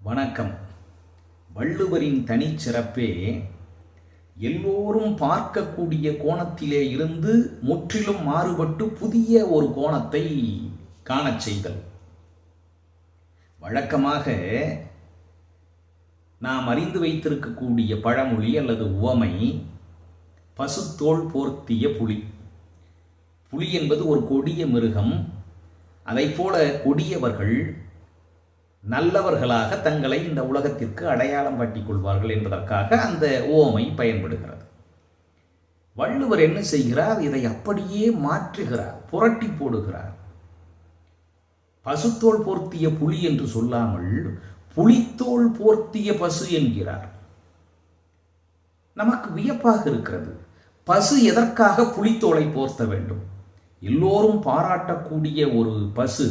வணக்கம். வள்ளுவரின் தனிச்சிறப்பே எல்லோரும் பார்க்கக்கூடிய கோணத்திலே இருந்து முற்றிலும் மாறுபட்டு புதிய ஒரு கோணத்தை காணச் செய்தல். வழக்கமாக நாம் அறிந்து வைத்திருக்கக்கூடிய பழமொழி அல்லது உவமை பசுத்தோல் போர்த்திய புலி. புலி என்பது ஒரு கொடிய மிருகம். அதைப்போல கொடியவர்கள் நல்லவர்களாக தங்களை இந்த உலகத்திற்கு அடையாளம் காட்டிக் கொள்வார்கள் என்பதற்காக அந்த உவமை பயன்படுகிறது. வள்ளுவர் என்ன செய்கிறார்? இதை அப்படியே மாற்றுகிறார், புரட்டி போடுகிறார். பசுத்தோல் போர்த்திய புலி என்று சொல்லாமல் புலித்தோல் போர்த்திய பசு என்கிறார். நமக்கு வியப்பாக இருக்கிறது. பசு எதற்காக புலித்தோலை போர்த்த வேண்டும்? எல்லோரும் பாராட்டக்கூடிய ஒரு பசு,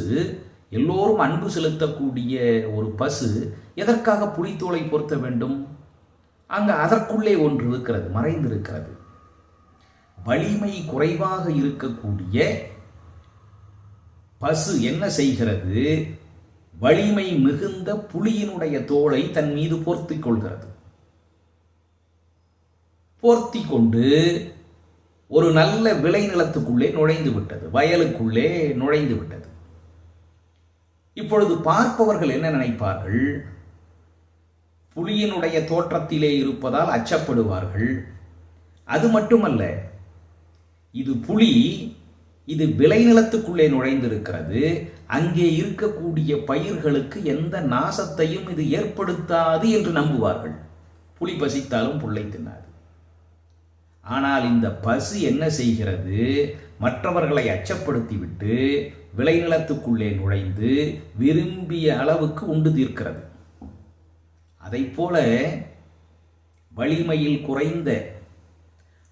எல்லோரும் அன்பு செலுத்தக்கூடிய ஒரு பசு எதற்காக புலித்தோலை பொருத்த வேண்டும்? அங்கு அதற்குள்ளே ஒன்று இருக்கிறது, மறைந்திருக்கிறது. வலிமை குறைவாக இருக்கக்கூடிய பசு என்ன செய்கிறது? வலிமை மிகுந்த புலியினுடைய தோலை தன் மீது போர்த்திக் கொள்கிறது. போர்த்தி கொண்டு ஒரு நல்ல விளைநிலத்துக்குள்ளே நுழைந்து விட்டது, வயலுக்குள்ளே நுழைந்து விட்டது. இப்பொழுது பார்ப்பவர்கள் என்ன நினைப்பார்கள்? புலியினுடைய தோற்றத்திலே இருப்பதால் அச்சப்படுவார்கள். அது மட்டுமல்ல, இது புலி, இது விளைநிலத்துக்குள்ளே நுழைந்திருக்கிறது. அங்கே இருக்கக்கூடிய பயிர்களுக்கு எந்த நாசத்தையும் இது ஏற்படுத்தாது என்று நம்புவார்கள். புலி பசித்தாலும் புல்லை தின்னாது. ஆனால் இந்த பசு என்ன செய்கிறது? மற்றவர்களை அச்சப்படுத்திவிட்டு விளைநிலத்துக்குள்ளே நுழைந்து விரும்பிய அளவுக்கு உண்டு தீர்க்கிறது. அதைப்போல வலிமையில் குறைந்த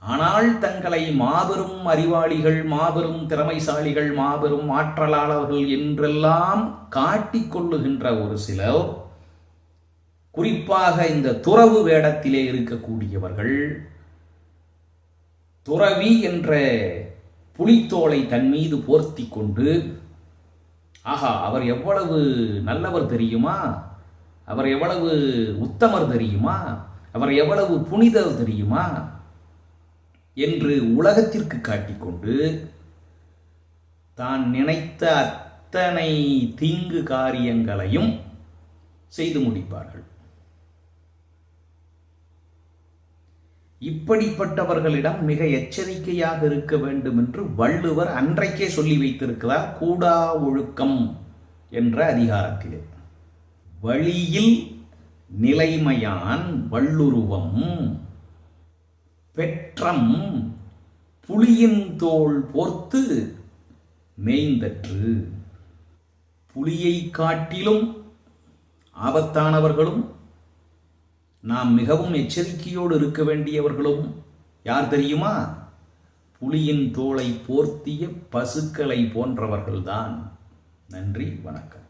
ஆனால் தங்களை மாபெரும் அறிவாளிகள், மாபெரும் திறமைசாலிகள், மாபெரும் ஆற்றலாளர்கள் என்றெல்லாம் காட்டிக்கொள்ளுகின்ற ஒரு சிலர், குறிப்பாக இந்த துறவு வேடத்திலே இருக்கக்கூடியவர்கள், துறவி என்ற புலித்தோலை தன் மீது போர்த்தி கொண்டு, ஆஹா, அவர் எவ்வளவு நல்லவர் தெரியுமா, அவர் எவ்வளவு உத்தமர் தெரியுமா, அவர் எவ்வளவு புனிதர் தெரியுமா என்று உலகத்திற்கு காட்டிக்கொண்டு தான் நினைத்த அத்தனை தீங்கு காரியங்களையும் செய்து முடிப்பார்கள். இப்படிப்பட்டவர்களிடம் மிக எச்சரிக்கையாக இருக்க வேண்டும் என்று வள்ளுவர் அன்றைக்கே சொல்லி வைத்திருக்கிறார், கூடா ஒழுக்கம் என்ற அதிகாரத்திலே. வழியில் நிலைமையான் வள்ளுருவம் பெற்றம் புலியின் தோள் போர்த்து மேய்ந்தற்று. புலியை காட்டிலும் ஆபத்தானவர்களும், நாம் மிகவும் எச்சரிக்கையோடு இருக்க வேண்டியவர்களும் யார் தெரியுமா? புலியின் தோலை போர்த்திய பசுக்களை போன்றவர்கள்தான். நன்றி, வணக்கம்.